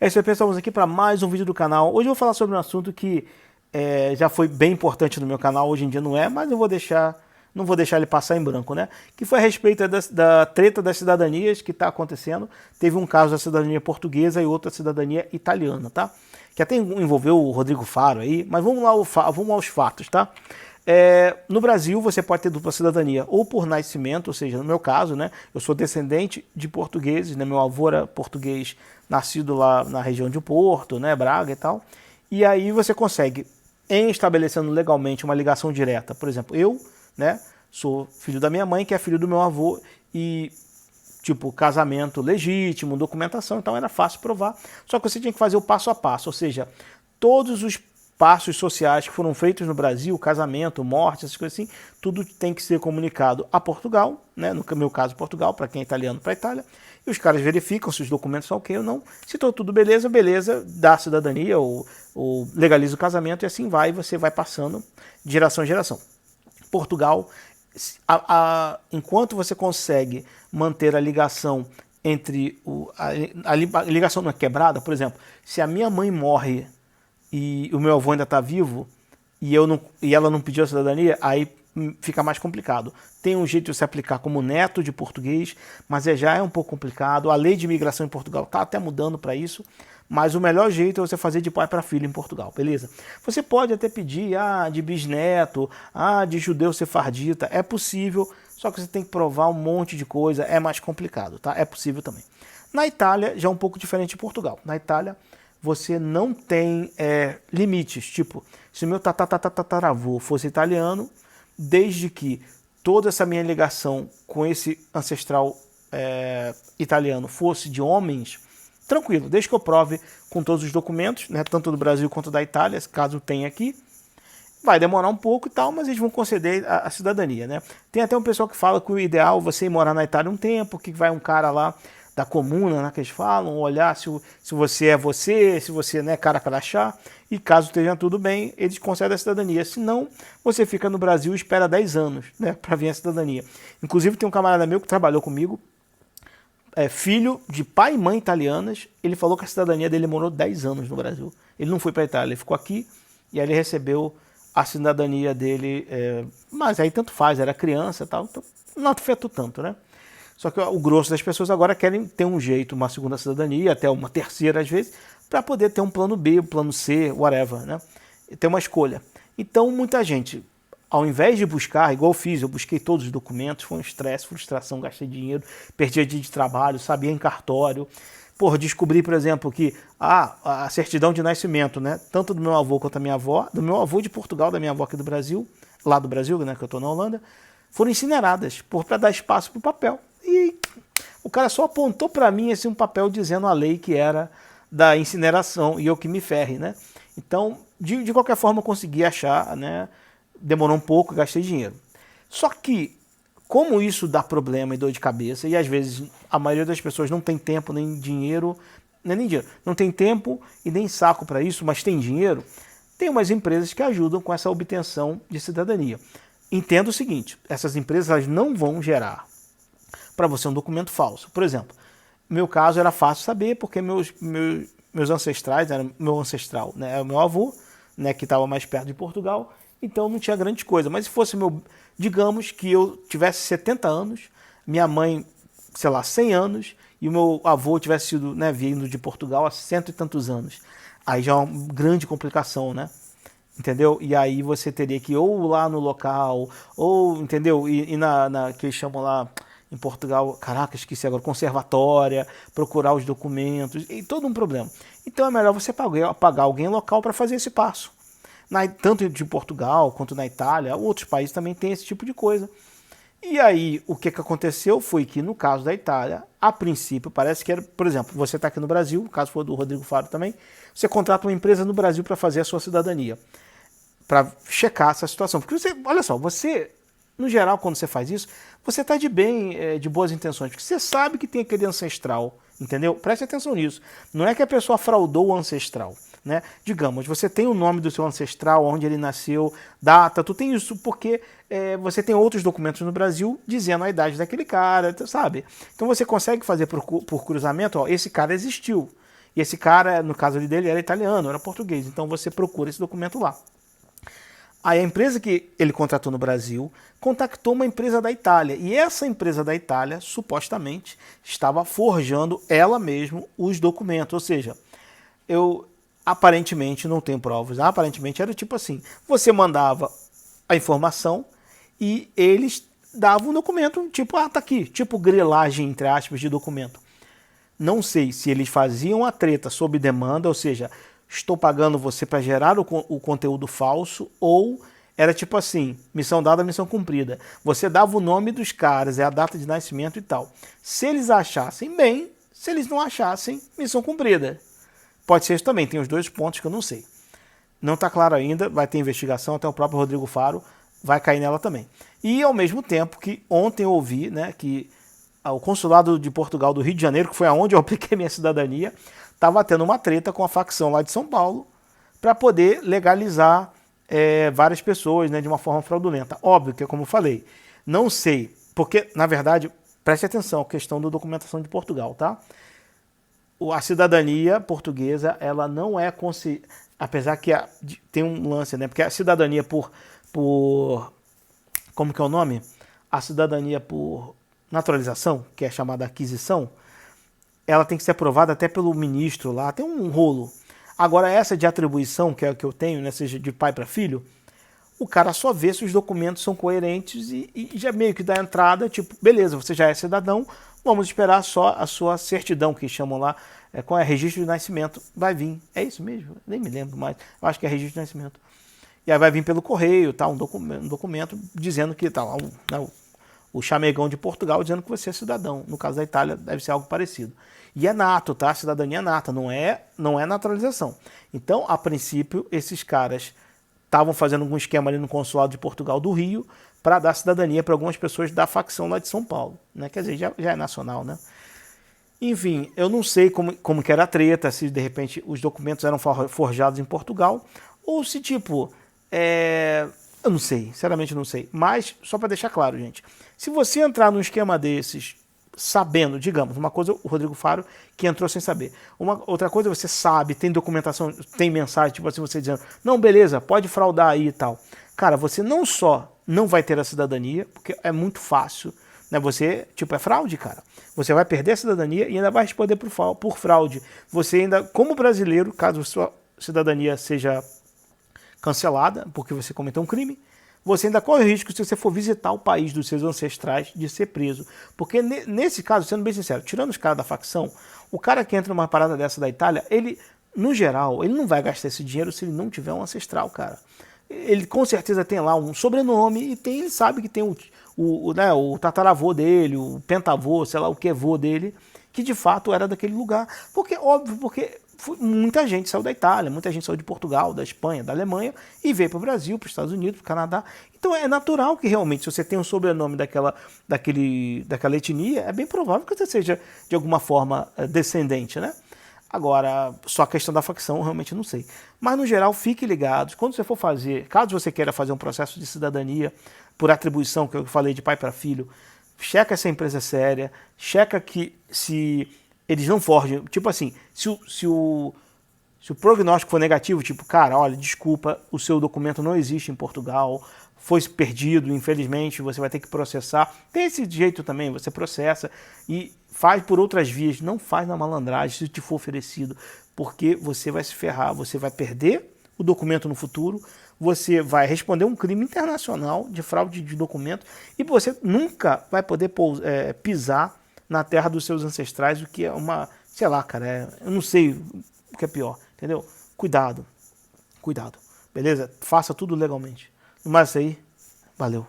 É isso aí, pessoal, estamos aqui para mais um vídeo do canal. Hoje eu vou falar sobre um assunto que já foi bem importante no meu canal, hoje em dia não é, mas eu não vou deixar ele passar em branco, né? Que foi a respeito da treta das cidadanias que está acontecendo. Teve um caso da cidadania portuguesa e outro da cidadania italiana, tá? Que até envolveu o Rodrigo Faro aí, mas vamos lá, vamos aos fatos, tá? No Brasil, você pode ter dupla cidadania ou por nascimento, ou seja, no meu caso, né, eu sou descendente de portugueses, né, meu avô era português, nascido lá na região de Porto, né, Braga e tal, e aí você consegue, em estabelecendo legalmente uma ligação direta, por exemplo, eu, né, sou filho da minha mãe, que é filho do meu avô, e tipo, casamento legítimo, documentação, então era fácil provar. Só que você tinha que fazer o passo a passo, ou seja, todos os passos sociais que foram feitos no Brasil, casamento, morte, essas coisas assim, tudo tem que ser comunicado a Portugal, né? No meu caso, Portugal, para quem é italiano, para a Itália, e os caras verificam se os documentos são ok ou não. Se está tudo beleza, beleza, dá a cidadania ou legaliza o casamento e assim vai, e você vai passando de geração em geração. Portugal, enquanto você consegue manter a ligação entre a ligação não é quebrada, por exemplo, se a minha mãe morre e o meu avô ainda está vivo e ela não pediu a cidadania, aí fica mais complicado. Tem um jeito de se aplicar como neto de português, mas já é um pouco complicado. A lei de imigração em Portugal está até mudando para isso, mas o melhor jeito é você fazer de pai para filho em Portugal, beleza? Você pode até pedir de bisneto, de judeu sefardita, é possível, só que você tem que provar um monte de coisa, é mais complicado, tá? É possível também. Na Itália, já é um pouco diferente de Portugal. Na Itália, você não tem limites, tipo, se o meu tataravô fosse italiano, desde que toda essa minha ligação com esse ancestral italiano fosse de homens, tranquilo, desde que eu prove com todos os documentos, né, tanto do Brasil quanto da Itália, caso tenha aqui, vai demorar um pouco e tal, mas eles vão conceder a cidadania, né? Tem até um pessoal que fala que o ideal é você ir morar na Itália um tempo, que vai um cara lá da comuna, né, que eles falam, olhar se você é você, se você não é cara crachá, e caso esteja tudo bem, eles concedem a cidadania. Se não, você fica no Brasil e espera 10 anos, né, para vir a cidadania. Inclusive tem um camarada meu que trabalhou comigo, filho de pai e mãe italianas, ele falou que a cidadania dele demorou 10 anos no Brasil. Ele não foi para a Itália, ele ficou aqui e aí ele recebeu a cidadania dele, mas aí tanto faz, era criança e tal, então não afetou tanto, né? Só que o grosso das pessoas agora querem ter um jeito, uma segunda cidadania, até uma terceira às vezes, para poder ter um plano B, um plano C, whatever, né? E ter uma escolha. Então muita gente, ao invés de buscar, igual eu fiz, eu busquei todos os documentos, foi um estresse, frustração, gastei dinheiro, perdi dia de trabalho, sabia em cartório. Porra, descobri, por exemplo, que a certidão de nascimento, né, tanto do meu avô quanto da minha avó, do meu avô de Portugal, da minha avó aqui do Brasil, lá do Brasil, né, que eu estou na Holanda, foram incineradas para dar espaço para o papel. E o cara só apontou para mim assim, um papel dizendo a lei que era da incineração e eu que me ferre, né? Então, de qualquer forma, eu consegui achar, né? Demorou um pouco, gastei dinheiro. Só que, como isso dá problema e dor de cabeça, e às vezes a maioria das pessoas não tem tempo nem dinheiro, nem dinheiro, não tem tempo e nem saco para isso, mas tem dinheiro, tem umas empresas que ajudam com essa obtenção de cidadania. Entenda o seguinte, essas empresas elas não vão gerar para você um documento falso. Por exemplo, no meu caso era fácil saber, porque meus ancestrais, era meu ancestral, né, é o meu avô, né, que estava mais perto de Portugal, então não tinha grande coisa. Mas se fosse digamos que eu tivesse 70 anos, minha mãe, sei lá, 100 anos, e o meu avô tivesse sido, né, vindo de Portugal há cento e tantos anos. Aí já é uma grande complicação, né? Entendeu? E aí você teria que ir ou lá no local, ou, entendeu? E que eles chamam lá em Portugal, caraca, esqueci agora, conservatória, procurar os documentos, e todo um problema. Então é melhor você pagar alguém local para fazer esse passo. Tanto de Portugal quanto na Itália, outros países também têm esse tipo de coisa. E aí, o que aconteceu foi que, no caso da Itália, a princípio, parece que era, por exemplo, você está aqui no Brasil, no caso for do Rodrigo Faro também, você contrata uma empresa no Brasil para fazer a sua cidadania, para checar essa situação. Porque você, olha só, você, no geral, quando você faz isso, você está de bem, de boas intenções, porque você sabe que tem aquele ancestral, entendeu? Preste atenção nisso. Não é que a pessoa fraudou o ancestral. Né? Digamos, você tem o nome do seu ancestral, onde ele nasceu, data, tu tem isso porque você tem outros documentos no Brasil dizendo a idade daquele cara, sabe? Então você consegue fazer por cruzamento, ó, esse cara existiu. E esse cara, no caso ali dele, era italiano, era português. Então você procura esse documento lá. Aí a empresa que ele contratou no Brasil contactou uma empresa da Itália. E essa empresa da Itália, supostamente, estava forjando ela mesma os documentos. Ou seja, eu aparentemente não tenho provas. Aparentemente era tipo assim, você mandava a informação e eles davam um documento, tipo, tá aqui, tipo grilagem, entre aspas, de documento. Não sei se eles faziam a treta sob demanda, ou seja, estou pagando você para gerar o conteúdo falso, ou era tipo assim, missão dada, missão cumprida. Você dava o nome dos caras, a data de nascimento e tal. Se eles achassem, bem. Se eles não achassem, missão cumprida. Pode ser isso também, tem os dois pontos que eu não sei. Não está claro ainda, vai ter investigação, até o próprio Rodrigo Faro vai cair nela também. E ao mesmo tempo que ontem eu ouvi, né, que o consulado de Portugal do Rio de Janeiro, que foi aonde eu apliquei minha cidadania, estava tendo uma treta com a facção lá de São Paulo para poder legalizar várias pessoas, né, de uma forma fraudulenta. Óbvio que, como eu falei, não sei, porque, na verdade, preste atenção, a questão da documentação de Portugal, tá? A cidadania portuguesa, ela não é apesar que tem um lance, né? Porque a cidadania por como que é o nome? A cidadania por naturalização, que é chamada aquisição, ela tem que ser aprovada até pelo ministro lá, tem um rolo. Agora essa de atribuição, que é a que eu tenho, né, seja de pai para filho, o cara só vê se os documentos são coerentes e já meio que dá entrada, tipo, beleza, você já é cidadão, vamos esperar só a sua certidão, que chamam lá, qual é registro de nascimento, vai vir. É isso mesmo? Nem me lembro mais. Eu acho que é registro de nascimento. E aí vai vir pelo correio, tá, um documento dizendo que tá lá o chamegão de Portugal dizendo que você é cidadão. No caso da Itália deve ser algo parecido. E é nato, tá? Cidadania nata, não é naturalização. Então, a princípio, esses caras estavam fazendo algum esquema ali no consulado de Portugal do Rio para dar cidadania para algumas pessoas da facção lá de São Paulo, né? Quer dizer, já é nacional, né? Enfim, eu não sei como que era a treta, se de repente os documentos eram forjados em Portugal, ou se tipo, eu não sei, sinceramente não sei. Mas, só para deixar claro, gente, se você entrar num esquema desses, sabendo, digamos, uma coisa, o Rodrigo Faro, que entrou sem saber. Outra coisa, você sabe, tem documentação, tem mensagem, tipo assim, você dizendo, não, beleza, pode fraudar aí e tal. Cara, você não só não vai ter a cidadania, porque é muito fácil, né? Você, tipo, é fraude, cara. Você vai perder a cidadania e ainda vai responder por fraude. Você ainda, como brasileiro, caso a sua cidadania seja cancelada, porque você cometeu um crime, você ainda corre o risco, se você for visitar o país dos seus ancestrais, de ser preso. Porque nesse caso, sendo bem sincero, tirando os caras da facção, o cara que entra numa parada dessa da Itália, ele, no geral, ele não vai gastar esse dinheiro se ele não tiver um ancestral, cara. Ele com certeza tem lá um sobrenome e ele sabe que tem o tataravô dele, o pentavô, sei lá o que vô dele, que de fato era daquele lugar. Porque, óbvio, muita gente saiu da Itália, muita gente saiu de Portugal, da Espanha, da Alemanha e veio para o Brasil, para os Estados Unidos, para o Canadá. Então é natural que realmente, se você tem um sobrenome daquela etnia, é bem provável que você seja de alguma forma descendente, né? Agora, só a questão da facção, eu realmente não sei. Mas, no geral, fique ligados. Quando você for fazer, caso você queira fazer um processo de cidadania por atribuição, que eu falei de pai para filho, checa se a empresa é séria, checa que se eles não forjam, tipo assim, se o prognóstico for negativo, tipo, cara, olha, desculpa, o seu documento não existe em Portugal, foi perdido, infelizmente, você vai ter que processar. Tem esse jeito também, você processa e faz por outras vias, não faz na malandragem se te for oferecido, porque você vai se ferrar, você vai perder o documento no futuro, você vai responder um crime internacional de fraude de documento e você nunca vai poder pisar na terra dos seus ancestrais, o que é sei lá, cara, eu não sei o que é pior, entendeu? Cuidado, beleza? Faça tudo legalmente. No mais, isso aí, valeu.